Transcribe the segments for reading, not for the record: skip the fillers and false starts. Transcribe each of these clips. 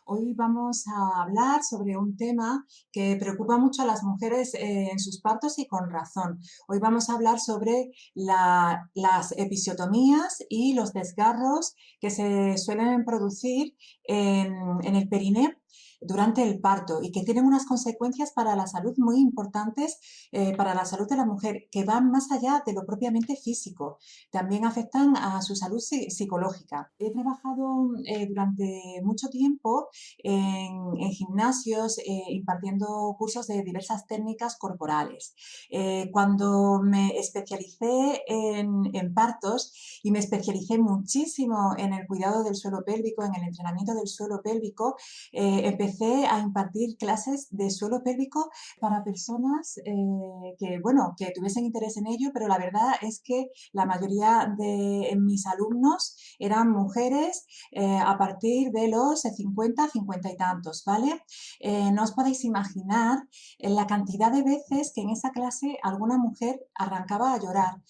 Hoy vamos a hablar sobre un tema que preocupa mucho a las mujeres en sus partos y con razón. Hoy vamos a hablar sobre las episiotomías y los desgarros que se suelen producir en el periné durante el parto y que tienen unas consecuencias para la salud muy importantes, para la salud de la mujer, que van más allá de lo propiamente físico. También afectan a su salud psicológica. He trabajado durante mucho tiempo en gimnasios impartiendo cursos de diversas técnicas corporales. Cuando me especialicé en partos y me especialicé muchísimo en el cuidado del suelo pélvico, en el entrenamiento del suelo pélvico, empecé a impartir clases de suelo pélvico para personas que tuviesen interés en ello, pero la verdad es que la mayoría de mis alumnos eran mujeres a partir de los 50, 50 y tantos, ¿vale? No os podéis imaginar la cantidad de veces que en esa clase alguna mujer arrancaba a llorar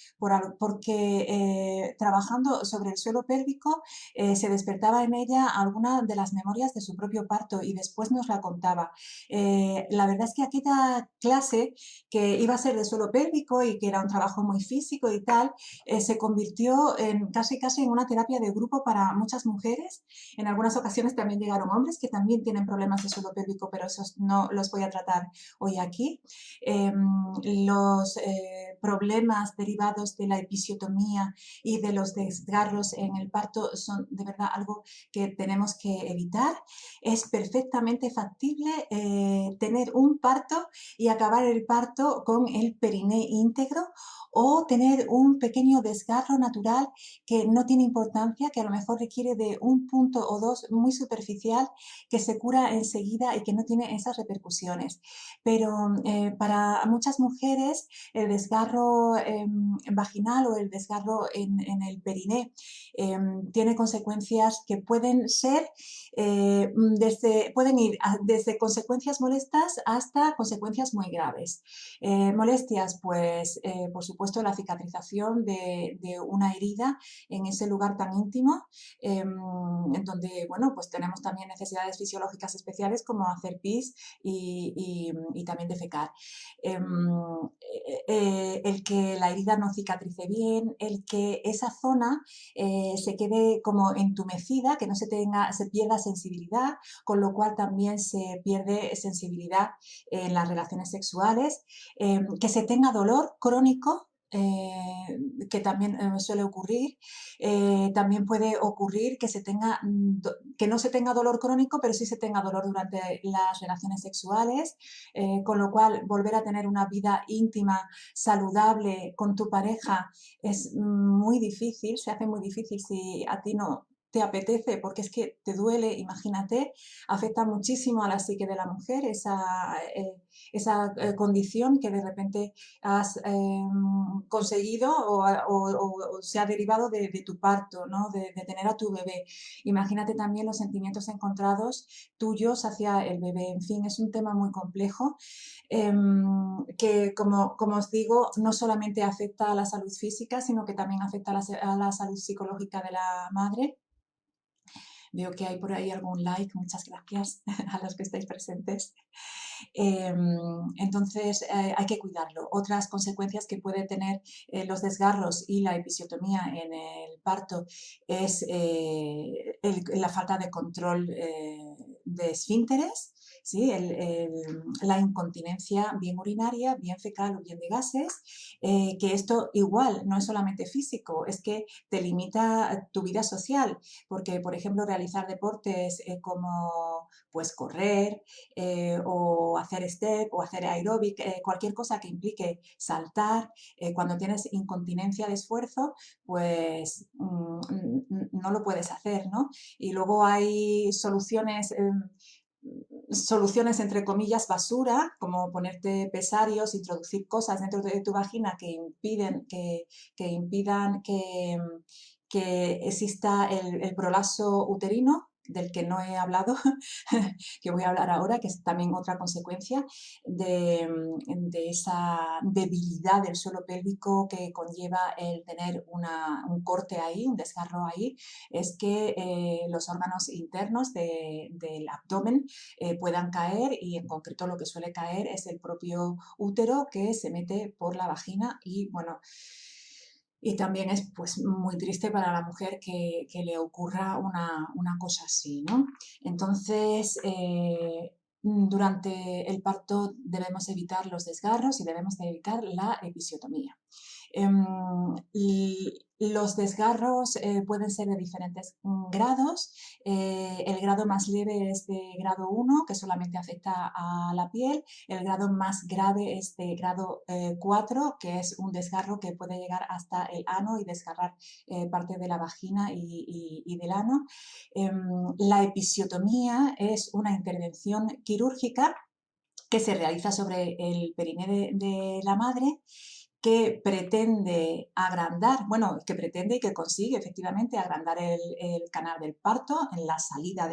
porque trabajando sobre el suelo pélvico se despertaba en ella alguna de las memorias de su propio parto y después nos la contaba. La verdad es que aquella clase que iba a ser de suelo pélvico y que era un trabajo muy físico y tal, se convirtió en casi en una terapia de grupo para muchas mujeres. En algunas ocasiones también llegaron hombres que también tienen problemas de suelo pélvico, pero esos no los voy a tratar hoy aquí. Los problemas derivados de la episiotomía y de los desgarros en el parto son de verdad algo que tenemos que evitar. Es perfectamente factible tener un parto y acabar el parto con el periné íntegro o tener un pequeño desgarro natural que no tiene importancia, que a lo mejor requiere de un punto o dos muy superficial, que se cura enseguida y que no tiene esas repercusiones. Pero para muchas mujeres el desgarro vaginal o el desgarro en el periné tiene consecuencias que pueden ser pueden ir desde consecuencias molestas hasta consecuencias muy graves. Molestias, pues por supuesto la cicatrización de una herida en ese lugar tan íntimo, en donde, bueno, pues tenemos también necesidades fisiológicas especiales como hacer pis y también defecar. El que la herida no cicatrice bien, el que esa zona se quede como entumecida, que no se pierda sensibilidad, con lo cual también se pierde sensibilidad en las relaciones sexuales, que se tenga dolor crónico, que también suele ocurrir. También puede ocurrir que, que no se tenga dolor crónico, pero sí se tenga dolor durante las relaciones sexuales, con lo cual volver a tener una vida íntima, saludable con tu pareja es muy difícil, se hace muy difícil si a ti no te apetece, porque es que te duele, imagínate, afecta muchísimo a la psique de la mujer esa condición que de repente has conseguido o se ha derivado de tu parto, ¿no? De tener a tu bebé. Imagínate también los sentimientos encontrados tuyos hacia el bebé. En fin, es un tema muy complejo que, como os digo, no solamente afecta a la salud física, sino que también afecta a la salud psicológica de la madre. Veo que hay por ahí algún like, muchas gracias a los que estáis presentes. Entonces hay que cuidarlo. Otras consecuencias que puede tener los desgarros y la episiotomía en el parto es la falta de control de esfínteres, ¿sí? La incontinencia bien urinaria, bien fecal o bien de gases, que esto igual no es solamente físico, es que te limita tu vida social, porque por ejemplo realizar deportes como pues correr, o hacer step o hacer aeróbic, cualquier cosa que implique saltar, cuando tienes incontinencia de esfuerzo, pues no lo puedes hacer, ¿no? Y luego hay soluciones entre comillas basura, como ponerte pesarios, introducir cosas dentro de tu vagina que impidan que exista el prolapso uterino, del que no he hablado, que voy a hablar ahora, que es también otra consecuencia de esa debilidad del suelo pélvico que conlleva el tener un corte ahí, un desgarro ahí, es que los órganos internos del abdomen puedan caer, y en concreto lo que suele caer es el propio útero, que se mete por la vagina. Y bueno, y también es pues muy triste para la mujer que le ocurra una cosa así, ¿no? Entonces, durante el parto debemos evitar los desgarros y debemos de evitar la episiotomía. Y los desgarros pueden ser de diferentes grados. El grado más leve es de grado 1, que solamente afecta a la piel. El grado más grave es de grado 4, que es un desgarro que puede llegar hasta el ano y desgarrar parte de la vagina y del ano. La episiotomía es una intervención quirúrgica que se realiza sobre el periné de la madre, que pretende agrandar, bueno, que pretende y que consigue efectivamente agrandar el canal del parto en la salida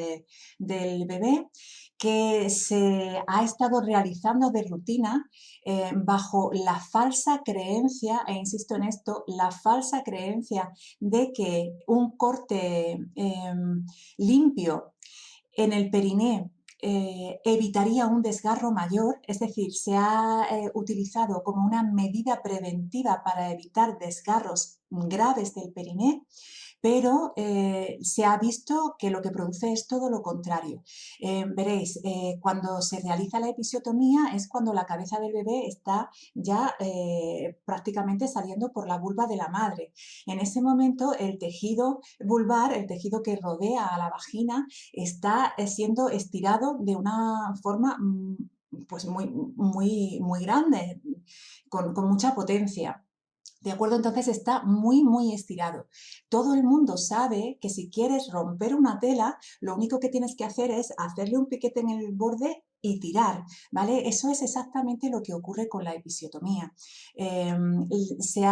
del bebé, que se ha estado realizando de rutina bajo la falsa creencia, e insisto en esto, la falsa creencia de que un corte limpio en el periné evitaría un desgarro mayor, es decir, se ha utilizado como una medida preventiva para evitar desgarros graves del periné, pero se ha visto que lo que produce es todo lo contrario. Veréis, cuando se realiza la episiotomía es cuando la cabeza del bebé está ya prácticamente saliendo por la vulva de la madre. En ese momento el tejido vulvar, el tejido que rodea a la vagina, está siendo estirado de una forma pues muy grande, con mucha potencia. ¿De acuerdo? Entonces está muy estirado. Todo el mundo sabe que si quieres romper una tela, lo único que tienes que hacer es hacerle un piquete en el borde y tirar, ¿vale? Eso es exactamente lo que ocurre con la episiotomía. Se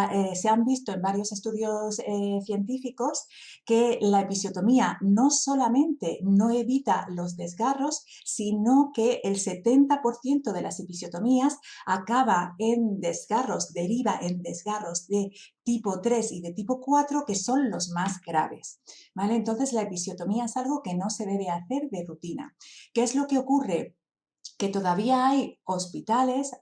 han visto en varios estudios científicos que la episiotomía no solamente no evita los desgarros, sino que el 70% de las episiotomías acaba en desgarros, deriva en desgarros de tipo 3 y de tipo 4, que son los más graves, ¿vale? Entonces la episiotomía es algo que no se debe hacer de rutina. ¿Qué es lo que ocurre? Que todavía hay hospitales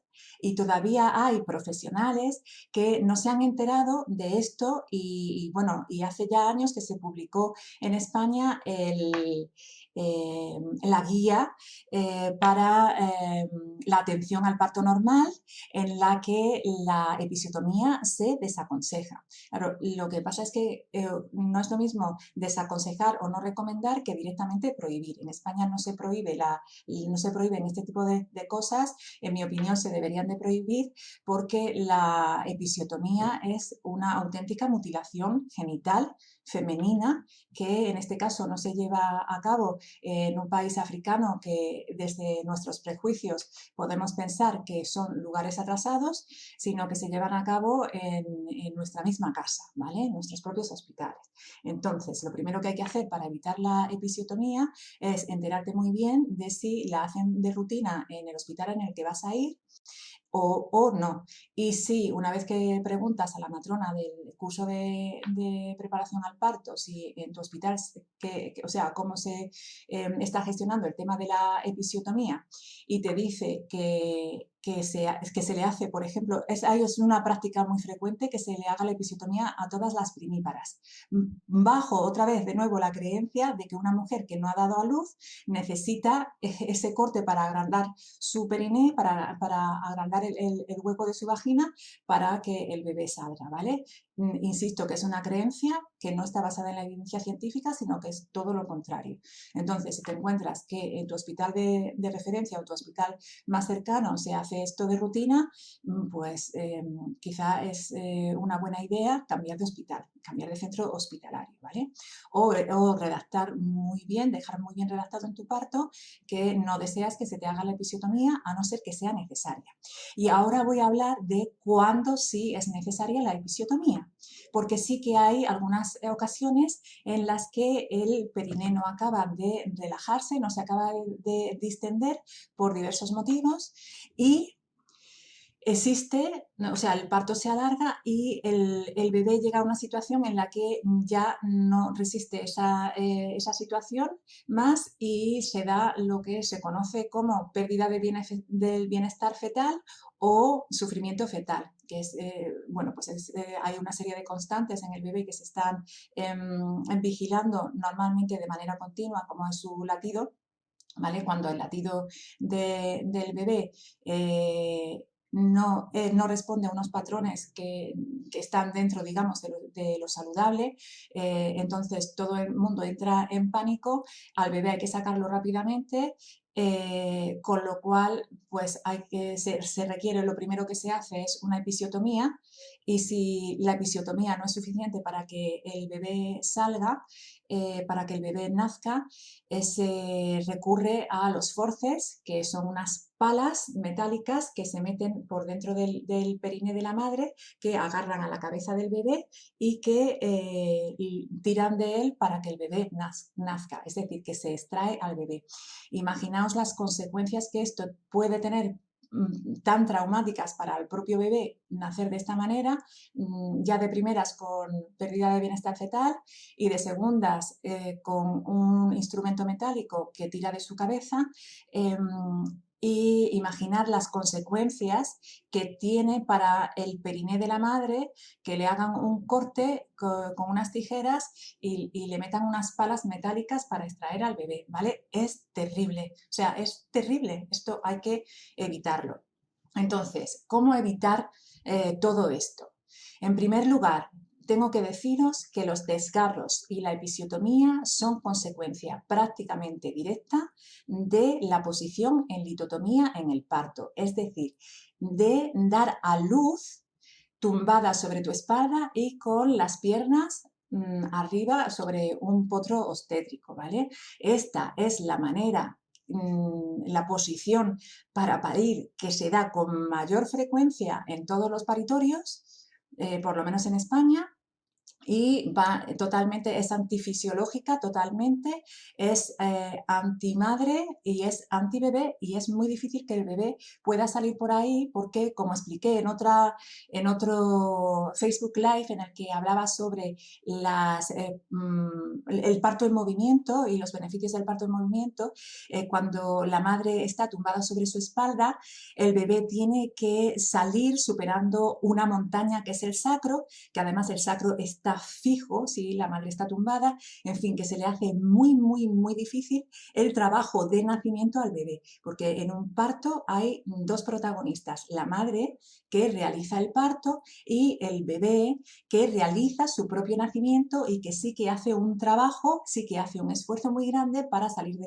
y todavía hay profesionales que no se han enterado de esto, y bueno, y hace ya años que se publicó en España la guía para la atención al parto normal, en la que la episiotomía se desaconseja. Claro, lo que pasa es que no es lo mismo desaconsejar o no recomendar que directamente prohibir. En España no se prohíbe no se prohíben este tipo de cosas. En mi opinión se deberían de prohibir, porque la episiotomía es una auténtica mutilación genital femenina, que en este caso no se lleva a cabo en un país africano que desde nuestros prejuicios podemos pensar que son lugares atrasados, sino que se llevan a cabo en nuestra misma casa, ¿vale? En nuestros propios hospitales. Entonces, lo primero que hay que hacer para evitar la episiotomía es enterarte muy bien de si la hacen de rutina en el hospital en el que vas a ir o no. Y si una vez que preguntas a la matrona del curso de preparación al parto, si en tu hospital, o sea, cómo se está gestionando el tema de la episiotomía, y te dice que se le hace, por ejemplo, es una práctica muy frecuente que se le haga la episiotomía a todas las primíparas, bajo otra vez de nuevo la creencia de que una mujer que no ha dado a luz necesita ese corte para agrandar su periné, para agrandar el hueco de su vagina, para que el bebé salga, ¿vale? Insisto que es una creencia que no está basada en la evidencia científica, sino que es todo lo contrario. Entonces, si te encuentras que en tu hospital de referencia o tu hospital más cercano se hace esto de rutina, pues quizá es una buena idea cambiar de hospital, cambiar de centro hospitalario, ¿vale? O redactar muy bien, dejar muy bien redactado en tu parto que no deseas que se te haga la episiotomía, a no ser que sea necesaria. Y ahora voy a hablar de cuándo sí es necesaria la episiotomía. episiotomía, porque sí que hay algunas ocasiones en las que el periné no acaba de relajarse, no se acaba de distender por diversos motivos y existe, o sea, el parto se alarga y el bebé llega a una situación en la que ya no resiste esa situación más y se da lo que se conoce como pérdida del bienestar fetal o sufrimiento fetal, que es, bueno, pues hay una serie de constantes en el bebé que se están vigilando normalmente de manera continua, como es su latido, ¿vale? Cuando el latido del bebé no responde a unos patrones que están dentro, digamos, de lo saludable, entonces todo el mundo entra en pánico, al bebé hay que sacarlo rápidamente, con lo cual pues se requiere, lo primero que se hace es una episiotomía y si la episiotomía no es suficiente para que el bebé salga, para que el bebé nazca, se recurre a los forceps, que son unas palas metálicas que se meten por dentro del perine de la madre, que agarran a la cabeza del bebé y que tiran de él para que el bebé nazca, es decir, que se extrae al bebé. Imaginaos las consecuencias que esto puede tener tan traumáticas para el propio bebé nacer de esta manera, ya de primeras con pérdida de bienestar fetal y de segundas con un instrumento metálico que tira de su cabeza, y imaginar las consecuencias que tiene para el periné de la madre que le hagan un corte con unas tijeras y le metan unas palas metálicas para extraer al bebé, ¿vale? Es terrible, o sea, es terrible, esto hay que evitarlo. Entonces, ¿cómo evitar todo esto? En primer lugar, tengo que deciros que los desgarros y la episiotomía son consecuencia prácticamente directa de la posición en litotomía en el parto, es decir, de dar a luz tumbada sobre tu espalda y con las piernas arriba sobre un potro obstétrico, ¿vale? Esta es la manera, la posición para parir que se da con mayor frecuencia en todos los paritorios, por lo menos en España, y va totalmente, es antifisiológica totalmente, es antimadre y es antibebé y es muy difícil que el bebé pueda salir por ahí porque, como expliqué en otro Facebook Live en el que hablaba sobre el parto en movimiento y los beneficios del parto en movimiento, cuando la madre está tumbada sobre su espalda, el bebé tiene que salir superando una montaña que es el sacro, que además el sacro está fijo, si la madre está tumbada, en fin, que se le hace muy, muy, muy difícil el trabajo de nacimiento al bebé, porque en un parto hay dos protagonistas, la madre que realiza el parto y el bebé que realiza su propio nacimiento y que sí que hace un trabajo, sí que hace un esfuerzo muy grande para salir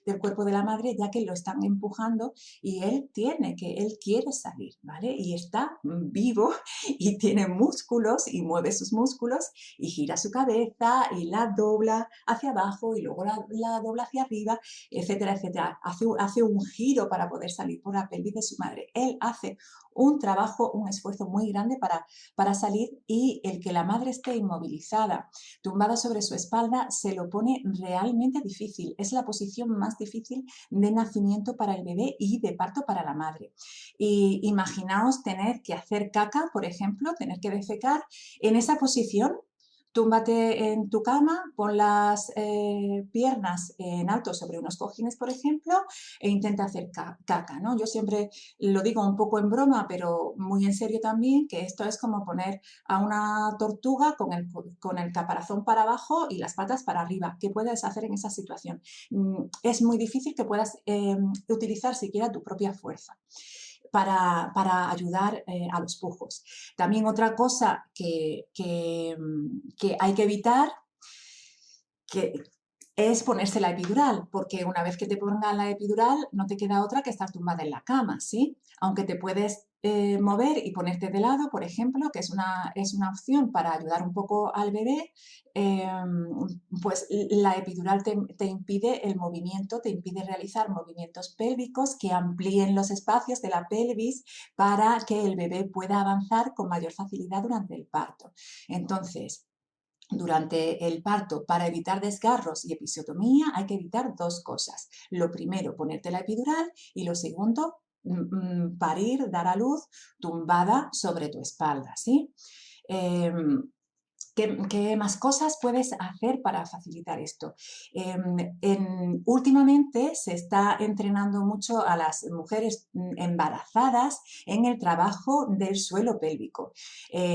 del cuerpo de la madre, ya que lo están empujando y él quiere salir, ¿vale? Y está vivo y tiene músculos y mueve sus músculos y gira su cabeza y la dobla hacia abajo y luego la dobla hacia arriba, etcétera, etcétera. Hace un giro para poder salir por la pelvis de su madre. Él hace un trabajo, un esfuerzo muy grande para salir y el que la madre esté inmovilizada, tumbada sobre su espalda, se lo pone realmente difícil. Es la posición más difícil de nacimiento para el bebé y de parto para la madre. Y imaginaos tener que hacer caca, por ejemplo, tener que defecar en esa posición. Túmbate en tu cama, pon las piernas en alto sobre unos cojines, por ejemplo, e intenta hacer caca, ¿no? Yo siempre lo digo un poco en broma, pero muy en serio también, que esto es como poner a una tortuga con el caparazón para abajo y las patas para arriba. ¿Qué puedes hacer en esa situación? Es muy difícil que puedas utilizar siquiera tu propia fuerza para ayudar a los pujos. También otra cosa que hay que evitar que es ponerse la epidural, porque una vez que te pongan la epidural no te queda otra que estar tumbada en la cama, ¿sí? Aunque te puedes mover y ponerte de lado, por ejemplo, que es una opción para ayudar un poco al bebé, pues la epidural te impide el movimiento, te impide realizar movimientos pélvicos que amplíen los espacios de la pelvis para que el bebé pueda avanzar con mayor facilidad durante el parto. Entonces, durante el parto, para evitar desgarros y episiotomía, hay que evitar dos cosas. Lo primero, ponerte la epidural, y lo segundo, parir, dar a luz tumbada sobre tu espalda, ¿sí? ¿Qué más cosas puedes hacer para facilitar esto? Últimamente se está entrenando mucho a las mujeres embarazadas en el trabajo del suelo pélvico.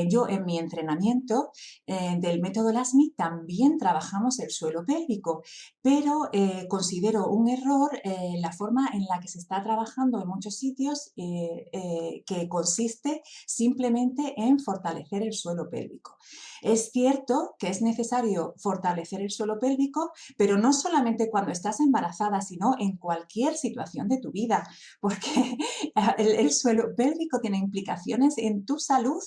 Yo en mi entrenamiento del método LASMI también trabajamos el suelo pélvico, pero considero un error la forma en la que se está trabajando en muchos sitios, que consiste simplemente en fortalecer el suelo pélvico. Es cierto que es necesario fortalecer el suelo pélvico, pero no solamente cuando estás embarazada, sino en cualquier situación de tu vida, porque el suelo pélvico tiene implicaciones en tu salud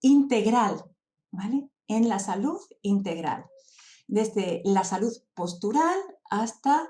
integral, ¿vale? En la salud integral, desde la salud postural hasta,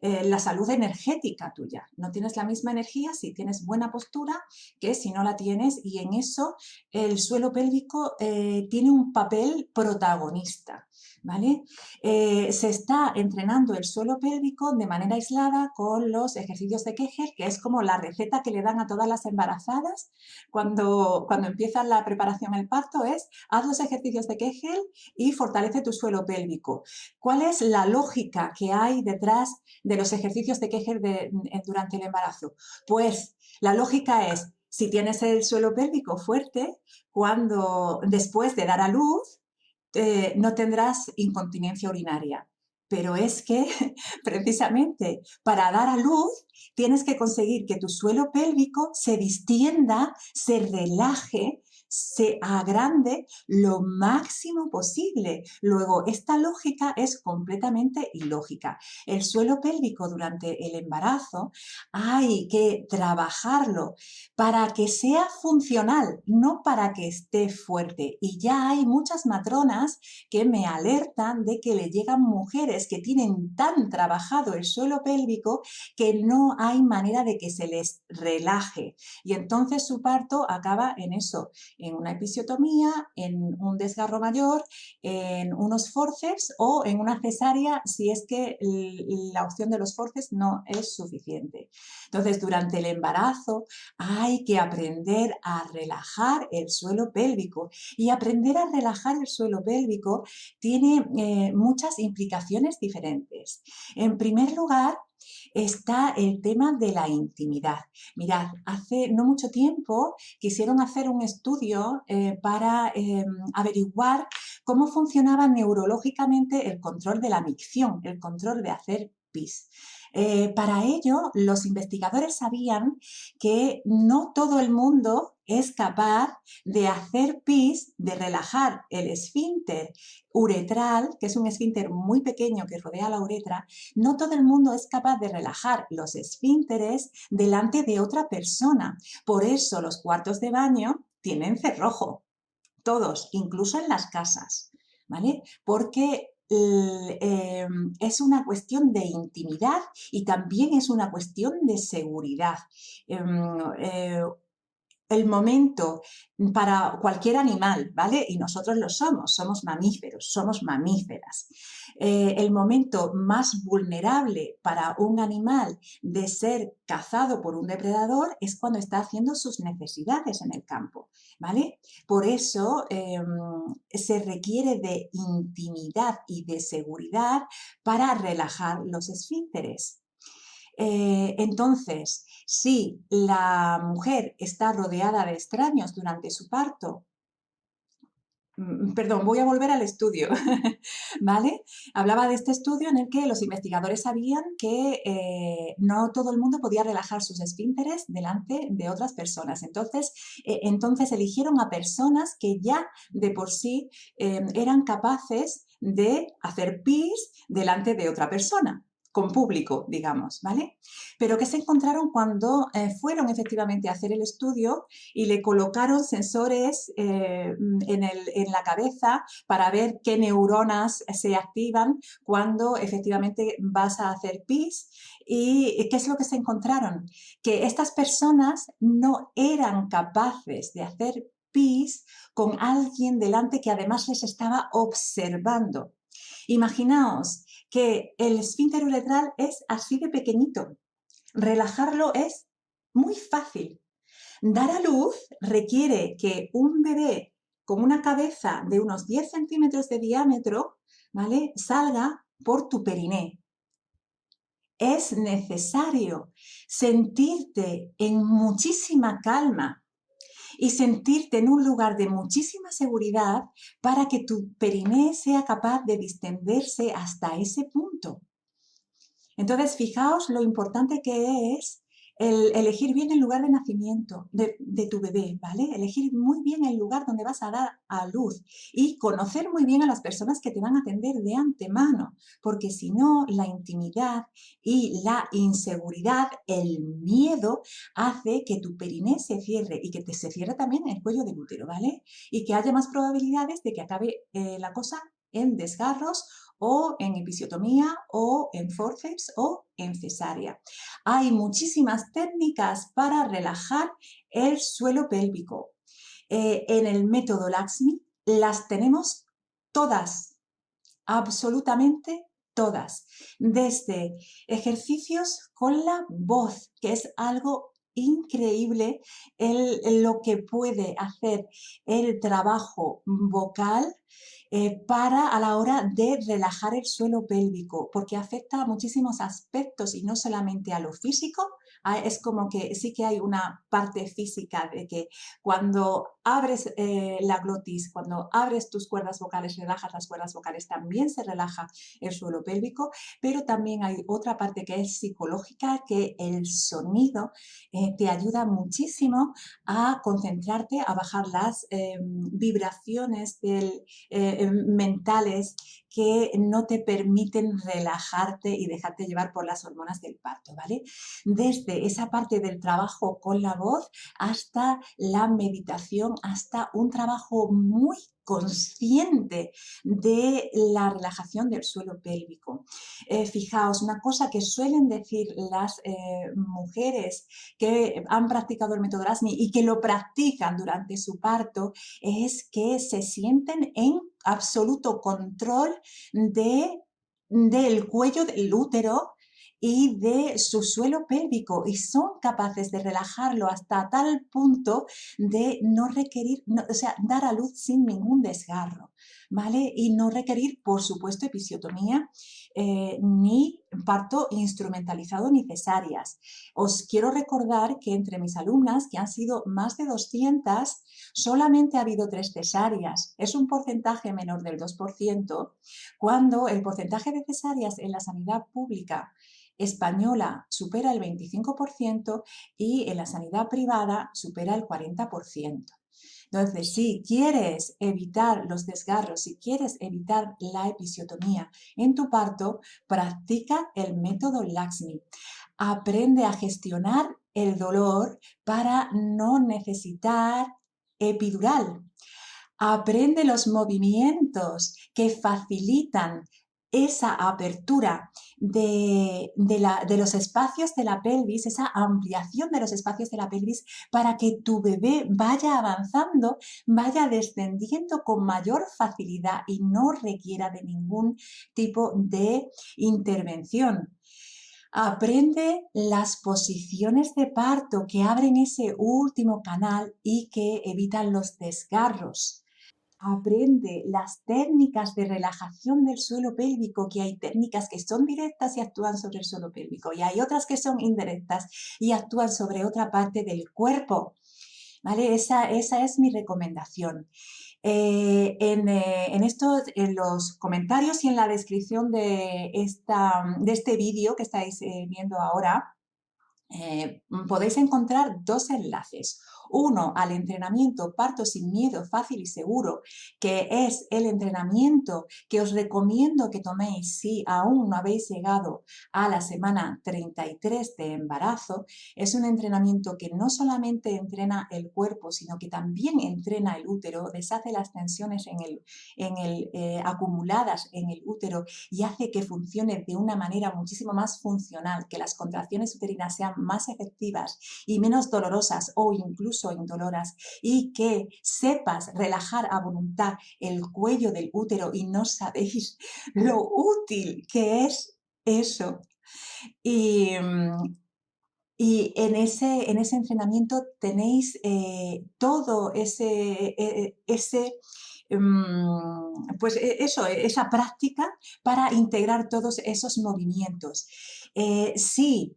la salud energética tuya. No tienes la misma energía si tienes buena postura que si no la tienes, y en eso el suelo pélvico tiene un papel protagonista, ¿vale? Se está entrenando el suelo pélvico de manera aislada con los ejercicios de Kegel, que es como la receta que le dan a todas las embarazadas cuando empiezan la preparación al parto, es: haz los ejercicios de Kegel y fortalece tu suelo pélvico. ¿Cuál es la lógica que hay detrás de los ejercicios de Kegel durante el embarazo? Pues la lógica es: si tienes el suelo pélvico fuerte, cuando después de dar a luz, no tendrás incontinencia urinaria. Pero es que precisamente para dar a luz tienes que conseguir que tu suelo pélvico se distienda, se relaje, se agrande lo máximo posible. Luego, esta lógica es completamente ilógica. El suelo pélvico durante el embarazo hay que trabajarlo para que sea funcional, no para que esté fuerte. Y ya hay muchas matronas que me alertan de que le llegan mujeres que tienen tan trabajado el suelo pélvico que no hay manera de que se les relaje. Y entonces su parto acaba en eso, en una episiotomía, en un desgarro mayor, en unos forceps o en una cesárea si es que la opción de los forceps no es suficiente. Entonces, durante el embarazo hay que aprender a relajar el suelo pélvico, y aprender a relajar el suelo pélvico tiene muchas implicaciones diferentes. En primer lugar, está el tema de la intimidad. Mirad, hace no mucho tiempo quisieron hacer un estudio para averiguar cómo funcionaba neurológicamente el control de la micción, el control de hacer pis. Para ello, los investigadores sabían que no todo el mundo es capaz de hacer pis, de relajar el esfínter uretral, que es un esfínter muy pequeño que rodea la uretra. No todo el mundo es capaz de relajar los esfínteres delante de otra persona. Por eso los cuartos de baño tienen cerrojo, todos, incluso en las casas, ¿vale? Porque es una cuestión de intimidad y también es una cuestión de seguridad. El momento para cualquier animal, ¿vale? Y nosotros lo somos mamíferos, somos mamíferas. El momento más vulnerable para un animal de ser cazado por un depredador es cuando está haciendo sus necesidades en el campo, ¿vale? Por eso se requiere de intimidad y de seguridad para relajar los esfínteres. Entonces, si la mujer está rodeada de extraños durante su parto, perdón, voy a volver al estudio, ¿vale? Hablaba de este estudio en el que los investigadores sabían que no todo el mundo podía relajar sus esfínteres delante de otras personas. Entonces eligieron a personas que ya de por sí eran capaces de hacer pis delante de otra persona. con público, digamos, ¿vale? Pero que se encontraron cuando fueron efectivamente a hacer el estudio y le colocaron sensores en la cabeza para ver qué neuronas se activan cuando efectivamente vas a hacer pis. ¿Y qué es lo que se encontraron? Que estas personas no eran capaces de hacer pis con alguien delante que además les estaba observando. Imaginaos que el esfínter uretral es así de pequeñito. Relajarlo es muy fácil. Dar a luz requiere que un bebé con una cabeza de unos 10 centímetros de diámetro, ¿vale?, salga por tu periné. Es necesario sentirte en muchísima calma y sentirte en un lugar de muchísima seguridad para que tu periné sea capaz de distenderse hasta ese punto. Entonces, fijaos lo importante que es el elegir bien el lugar de nacimiento de tu bebé, ¿vale? Elegir muy bien el lugar donde vas a dar a luz y conocer muy bien a las personas que te van a atender de antemano, porque si no, la intimidad y la inseguridad, el miedo, hace que tu periné se cierre y que se cierre también el cuello del útero, ¿vale? Y que haya más probabilidades de que acabe la cosa en desgarros o en episiotomía o en forceps o en cesárea. Hay muchísimas técnicas para relajar el suelo pélvico. En el método Laxmi las tenemos todas, absolutamente todas, desde ejercicios con la voz, que es algo increíble lo que puede hacer el trabajo vocal para a la hora de relajar el suelo pélvico, porque afecta a muchísimos aspectos y no solamente a lo físico. Es como que sí que hay una parte física de que cuando abres la glotis, cuando abres tus cuerdas vocales, relajas las cuerdas vocales, también se relaja el suelo pélvico, pero también hay otra parte que es psicológica, que el sonido te ayuda muchísimo a concentrarte, a bajar las vibraciones mentales que no te permiten relajarte y dejarte llevar por las hormonas del parto, ¿vale? Desde esa parte del trabajo con la voz hasta la meditación, hasta un trabajo muy consciente de la relajación del suelo pélvico. Fijaos, una cosa que suelen decir las mujeres que han practicado el método Laxmi y que lo practican durante su parto es que se sienten en absoluto control del cuello del útero y de su suelo pélvico y son capaces de relajarlo hasta tal punto de no requerir, o sea, dar a luz sin ningún desgarro, ¿vale? Y no requerir, por supuesto, episiotomía ni parto instrumentalizado ni cesáreas. Os quiero recordar que entre mis alumnas, que han sido más de 200, solamente ha habido 3 cesáreas. Es un porcentaje menor del 2%, cuando el porcentaje de cesáreas en la sanidad pública española supera el 25% y en la sanidad privada supera el 40%. Entonces, si quieres evitar los desgarros, si quieres evitar la episiotomía en tu parto, practica el método Laxmi. Aprende a gestionar el dolor para no necesitar epidural. Aprende los movimientos que facilitan esa apertura de los espacios de la pelvis, esa ampliación de los espacios de la pelvis para que tu bebé vaya avanzando, vaya descendiendo con mayor facilidad y no requiera de ningún tipo de intervención. Aprende las posiciones de parto que abren ese último canal y que evitan los desgarros. Aprende las técnicas de relajación del suelo pélvico, que hay técnicas que son directas y actúan sobre el suelo pélvico y hay otras que son indirectas y actúan sobre otra parte del cuerpo, ¿vale? Esa es mi recomendación. En los comentarios y en la descripción de este vídeo que estáis viendo ahora, podéis encontrar 2 enlaces. Uno, al entrenamiento Parto sin Miedo, Fácil y Seguro, que es el entrenamiento que os recomiendo que toméis si aún no habéis llegado a la semana 33 de embarazo. Es un entrenamiento que no solamente entrena el cuerpo, sino que también entrena el útero, deshace las tensiones acumuladas en el útero y hace que funcione de una manera muchísimo más funcional, que las contracciones uterinas sean más efectivas y menos dolorosas o incluso indoloras, y que sepas relajar a voluntad el cuello del útero, y no sabéis lo útil que es eso. Y, y en ese entrenamiento tenéis todo pues eso, esa práctica para integrar todos esos movimientos. Si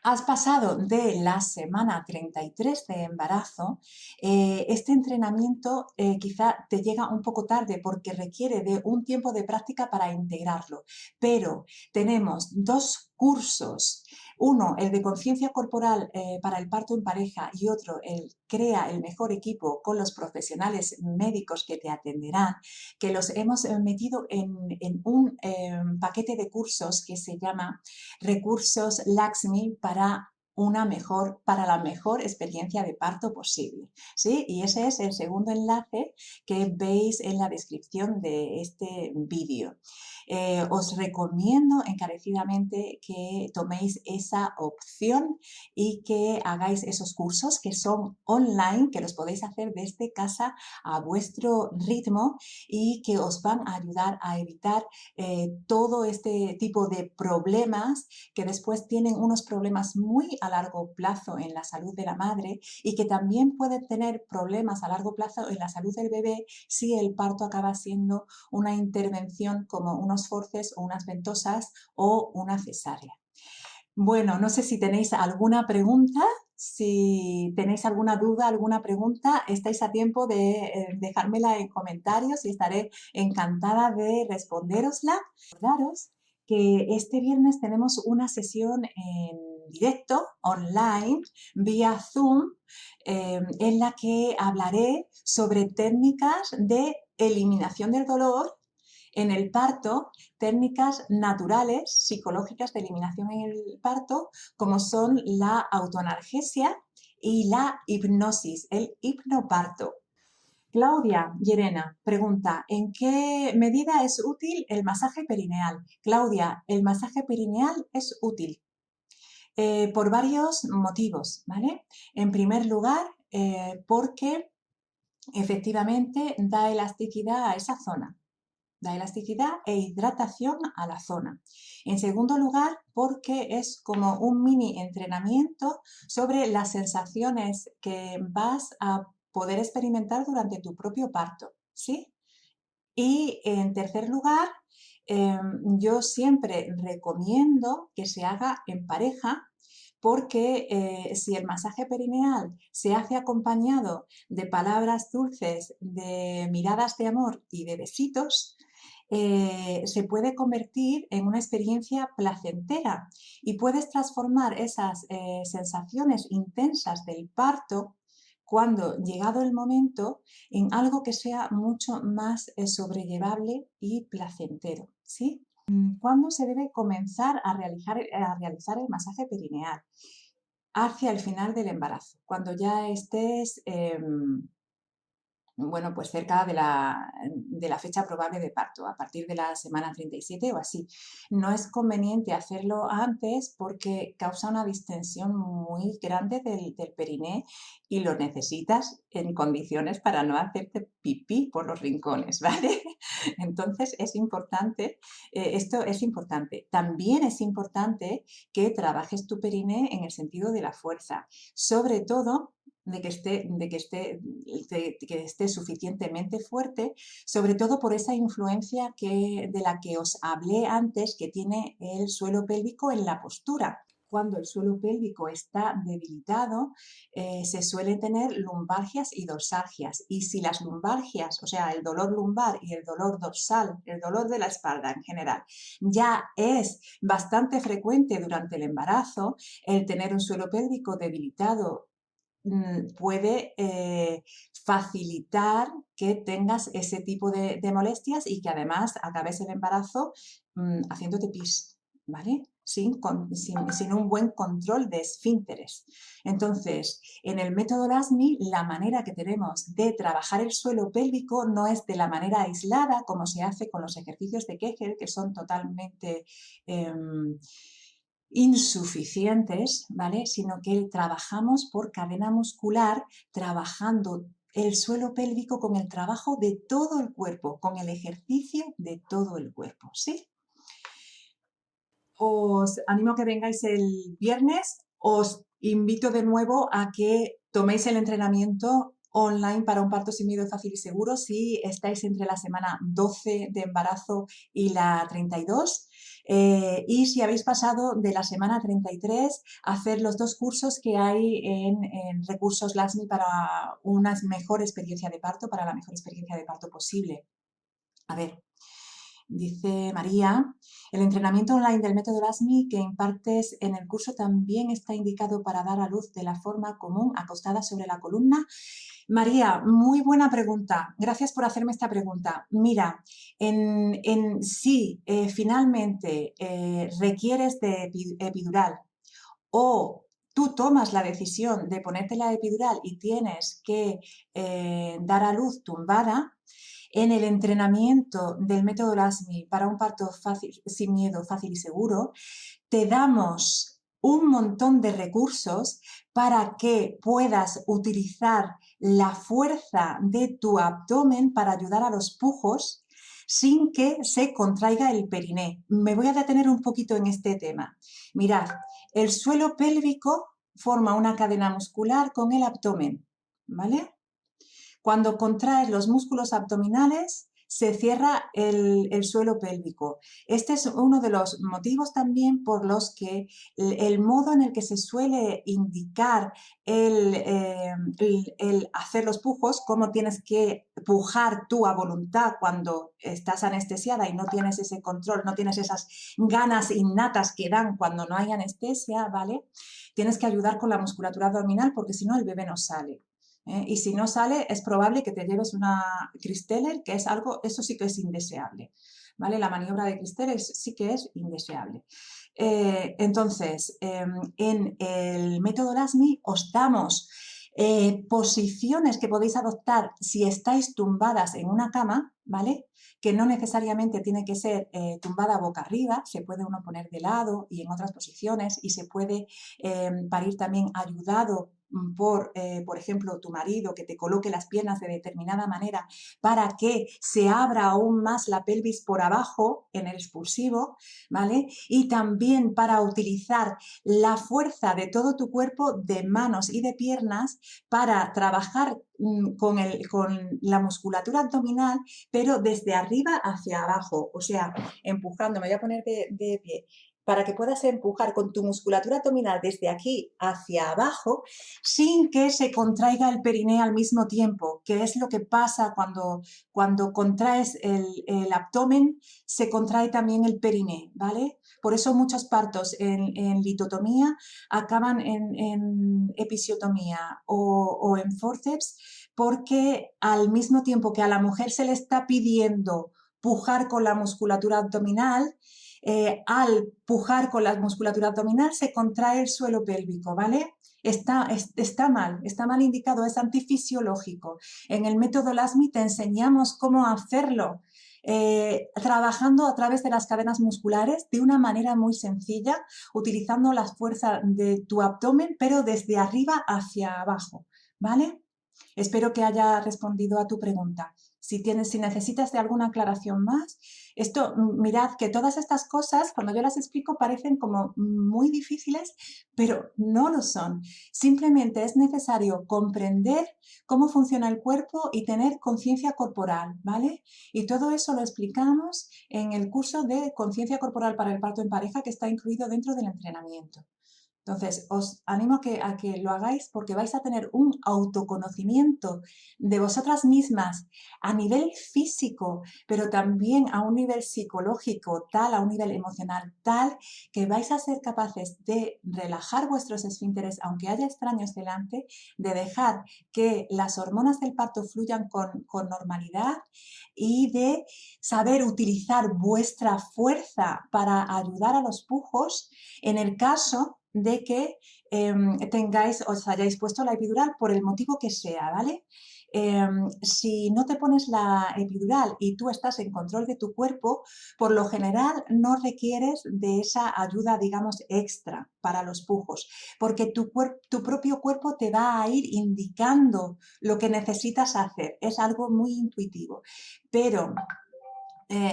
has pasado de la semana 33 de embarazo, este entrenamiento quizá te llega un poco tarde porque requiere de un tiempo de práctica para integrarlo, pero tenemos dos cursos, uno el de conciencia corporal para el parto en pareja y otro el crea el mejor equipo con los profesionales médicos que te atenderán, que los hemos metido en un paquete de cursos que se llama Recursos Laxmi para la mejor experiencia de parto posible, ¿sí? Y ese es el segundo enlace que veis en la descripción de este vídeo. Os recomiendo encarecidamente que toméis esa opción y que hagáis esos cursos que son online, que los podéis hacer desde casa a vuestro ritmo y que os van a ayudar a evitar todo este tipo de problemas que después tienen unos problemas muy a largo plazo en la salud de la madre y que también pueden tener problemas a largo plazo en la salud del bebé si el parto acaba siendo una intervención como unos forceps o unas ventosas o una cesárea. Bueno, no sé si tenéis alguna pregunta. Si tenéis alguna duda, alguna pregunta, estáis a tiempo de dejármela en comentarios y estaré encantada de responderosla. Recordaros que este viernes tenemos una sesión en directo, online, vía Zoom, en la que hablaré sobre técnicas de eliminación del dolor en el parto, técnicas naturales, psicológicas de eliminación en el parto, como son la autoanalgesia y la hipnosis, el hipnoparto. Claudia Llerena pregunta, ¿en qué medida es útil el masaje perineal? Claudia, el masaje perineal es útil por varios motivos, ¿vale? En primer lugar, porque efectivamente da elasticidad a esa zona. Da elasticidad e hidratación a la zona. En segundo lugar, porque es como un mini entrenamiento sobre las sensaciones que vas a poder experimentar durante tu propio parto, ¿sí? Y en tercer lugar, yo siempre recomiendo que se haga en pareja porque si el masaje perineal se hace acompañado de palabras dulces, de miradas de amor y de besitos, se puede convertir en una experiencia placentera y puedes transformar esas sensaciones intensas del parto cuando, llegado el momento, en algo que sea mucho más sobrellevable y placentero, ¿sí? ¿Cuándo se debe comenzar a realizar el masaje perineal? Hacia el final del embarazo, cuando ya estés bueno, pues cerca de la fecha probable de parto, a partir de la semana 37 o así. No es conveniente hacerlo antes porque causa una distensión muy grande del periné y lo necesitas en condiciones para no hacerte pipí por los rincones, ¿vale? Entonces es importante, esto es importante. También es importante que trabajes tu periné en el sentido de la fuerza, sobre todo de que esté suficientemente fuerte, sobre todo por esa influencia de la que os hablé antes, que tiene el suelo pélvico en la postura. Cuando el suelo pélvico está debilitado, se suelen tener lumbalgias y dorsalgias. Y si las lumbalgias, o sea, el dolor lumbar y el dolor dorsal, el dolor de la espalda en general, ya es bastante frecuente durante el embarazo, el tener un suelo pélvico debilitado puede facilitar que tengas ese tipo de molestias y que además acabes el embarazo haciéndote pis, ¿vale? Sin un buen control de esfínteres. Entonces, en el método LASMI, la manera que tenemos de trabajar el suelo pélvico no es de la manera aislada, como se hace con los ejercicios de Kegel, que son totalmente insuficientes, ¿vale? Sino que trabajamos por cadena muscular, trabajando el suelo pélvico con el trabajo de todo el cuerpo, con el ejercicio de todo el cuerpo, ¿sí? Os animo a que vengáis el viernes. Os invito de nuevo a que toméis el entrenamiento online para un parto sin miedo, fácil y seguro si estáis entre la semana 12 de embarazo y la 32. Y si habéis pasado de la semana 33, hacer los 2 cursos que hay en recursos LASMI para una mejor experiencia de parto, para la mejor experiencia de parto posible. A ver, dice María, el entrenamiento online del método LASMI que impartes en el curso también está indicado para dar a luz de la forma común, acostada sobre la columna. María, muy buena pregunta. Gracias por hacerme esta pregunta. Mira, si finalmente requieres de epidural o tú tomas la decisión de ponerte la epidural y tienes que dar a luz tumbada, en el entrenamiento del método LASMI para un parto fácil, sin miedo, fácil y seguro, te damos un montón de recursos para que puedas utilizar la fuerza de tu abdomen para ayudar a los pujos sin que se contraiga el periné. Me voy a detener un poquito en este tema. Mirad, el suelo pélvico forma una cadena muscular con el abdomen, ¿vale? Cuando contraes los músculos abdominales, se cierra el suelo pélvico. Este es uno de los motivos también por los que el modo en el que se suele indicar el hacer los pujos, cómo tienes que pujar tú a voluntad cuando estás anestesiada y no tienes ese control, no tienes esas ganas innatas que dan cuando no hay anestesia, ¿vale? Tienes que ayudar con la musculatura abdominal porque si no el bebé no sale. Y si no sale, es probable que te lleves una Christeller, que es algo, eso sí que es indeseable, ¿vale? La maniobra de Christeller sí que es indeseable. Entonces, en el método LASMI os damos posiciones que podéis adoptar si estáis tumbadas en una cama, ¿vale? Que no necesariamente tiene que ser tumbada boca arriba, se puede uno poner de lado y en otras posiciones y se puede parir también ayudado por ejemplo, tu marido, que te coloque las piernas de determinada manera para que se abra aún más la pelvis por abajo en el expulsivo, ¿vale? Y también para utilizar la fuerza de todo tu cuerpo, de manos y de piernas, para trabajar con la musculatura abdominal, pero desde arriba hacia abajo, o sea, empujando, me voy a poner de pie, para que puedas empujar con tu musculatura abdominal desde aquí hacia abajo sin que se contraiga el periné al mismo tiempo, que es lo que pasa cuando contraes el abdomen, se contrae también el periné, ¿vale? Por eso muchos partos en litotomía acaban en episiotomía o en forceps, porque al mismo tiempo que a la mujer se le está pidiendo pujar con la musculatura abdominal, al pujar con la musculatura abdominal se contrae el suelo pélvico, ¿vale? Está mal indicado, es antifisiológico. En el método LASMI te enseñamos cómo hacerlo, trabajando a través de las cadenas musculares de una manera muy sencilla, utilizando la fuerza de tu abdomen, pero desde arriba hacia abajo, ¿vale? Espero que haya respondido a tu pregunta. Si necesitas de alguna aclaración más, mirad que todas estas cosas, cuando yo las explico, parecen como muy difíciles, pero no lo son. Simplemente es necesario comprender cómo funciona el cuerpo y tener conciencia corporal, ¿vale? Y todo eso lo explicamos en el curso de conciencia corporal para el parto en pareja que está incluido dentro del entrenamiento. Entonces, os animo a que lo hagáis porque vais a tener un autoconocimiento de vosotras mismas a nivel físico, pero también a un nivel psicológico tal, a un nivel emocional tal, que vais a ser capaces de relajar vuestros esfínteres, aunque haya extraños delante, de dejar que las hormonas del parto fluyan con normalidad y de saber utilizar vuestra fuerza para ayudar a los pujos en el caso de que os hayáis puesto la epidural por el motivo que sea, ¿vale? Si no te pones la epidural y tú estás en control de tu cuerpo, por lo general no requieres de esa ayuda, digamos, extra para los pujos, porque tu propio cuerpo te va a ir indicando lo que necesitas hacer. Es algo muy intuitivo, pero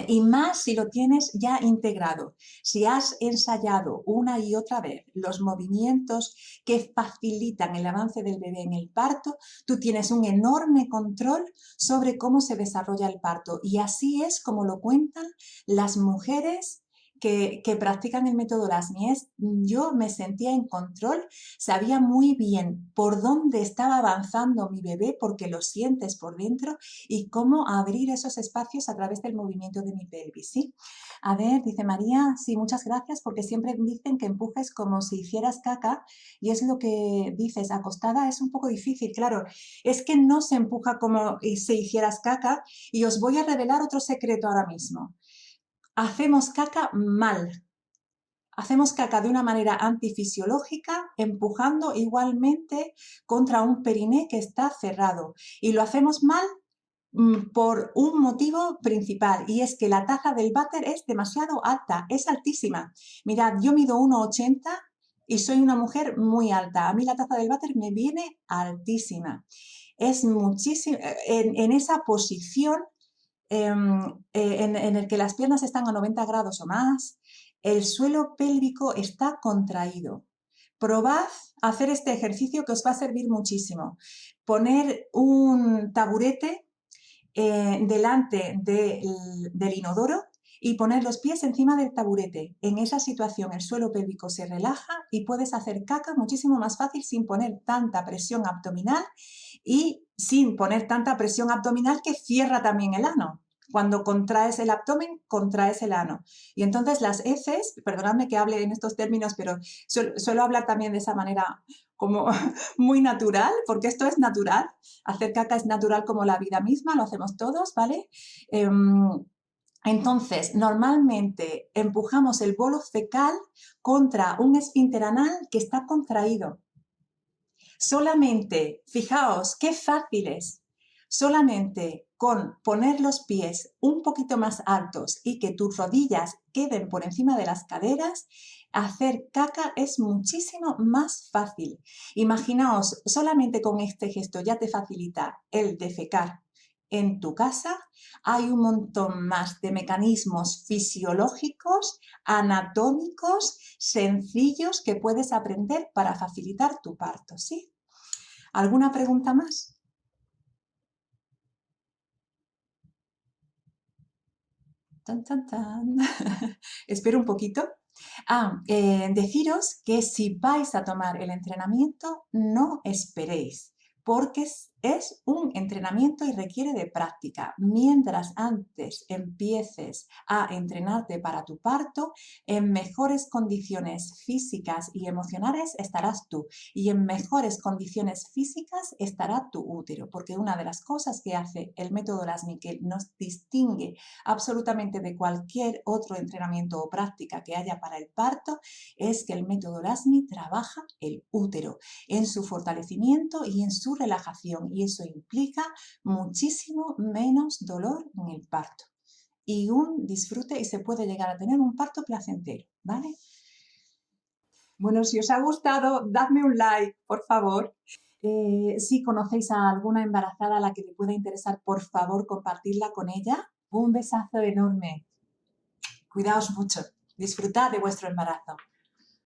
y más si lo tienes ya integrado. Si has ensayado una y otra vez los movimientos que facilitan el avance del bebé en el parto, tú tienes un enorme control sobre cómo se desarrolla el parto. Y así es como lo cuentan las mujeres que practican el método Lasmies. Yo me sentía en control, sabía muy bien por dónde estaba avanzando mi bebé porque lo sientes por dentro y cómo abrir esos espacios a través del movimiento de mi pelvis, ¿sí? A ver, dice María, sí, muchas gracias porque siempre dicen que empujes como si hicieras caca y es lo que dices, acostada es un poco difícil, claro, es que no se empuja como si hicieras caca y os voy a revelar otro secreto ahora mismo. Hacemos caca mal. Hacemos caca de una manera antifisiológica, empujando igualmente contra un periné que está cerrado. Y lo hacemos mal por un motivo principal y es que la taza del váter es demasiado alta, es altísima. Mirad, yo mido 1,80 y soy una mujer muy alta. A mí la taza del váter me viene altísima. Es muchísimo, en esa posición en el que las piernas están a 90 grados o más, el suelo pélvico está contraído. Probad a hacer este ejercicio que os va a servir muchísimo. Poner un taburete delante del inodoro y poner los pies encima del taburete. En esa situación el suelo pélvico se relaja y puedes hacer caca muchísimo más fácil sin poner tanta presión abdominal y sin poner tanta presión abdominal que cierra también el ano. Cuando contraes el abdomen, contraes el ano. Y entonces las heces, perdonadme que hable en estos términos, pero suelo hablar también de esa manera como muy natural, porque esto es natural. Hacer caca es natural como la vida misma, lo hacemos todos, ¿vale? Entonces, normalmente empujamos el bolo fecal contra un esfínter anal que está contraído. Solamente, fijaos, qué fácil es. Solamente con poner los pies un poquito más altos y que tus rodillas queden por encima de las caderas, hacer caca es muchísimo más fácil. Imaginaos, solamente con este gesto ya te facilita el defecar en tu casa. Hay un montón más de mecanismos fisiológicos, anatómicos, sencillos que puedes aprender para facilitar tu parto, ¿sí? ¿Alguna pregunta más? Tan, tan, tan. Espero un poquito. Deciros que si vais a tomar el entrenamiento, no esperéis, porque es un entrenamiento y requiere de práctica. Mientras antes empieces a entrenarte para tu parto, en mejores condiciones físicas y emocionales estarás tú y en mejores condiciones físicas estará tu útero, porque una de las cosas que hace el método LASMI que nos distingue absolutamente de cualquier otro entrenamiento o práctica que haya para el parto es que el método LASMI trabaja el útero en su fortalecimiento y en su relajación y eso implica muchísimo menos dolor en el parto y un disfrute y se puede llegar a tener un parto placentero, ¿vale? Bueno, si os ha gustado, dadme un like, por favor. Si conocéis a alguna embarazada a la que le pueda interesar, por favor, compartirla con ella. Un besazo enorme. Cuidaos mucho. Disfrutad de vuestro embarazo.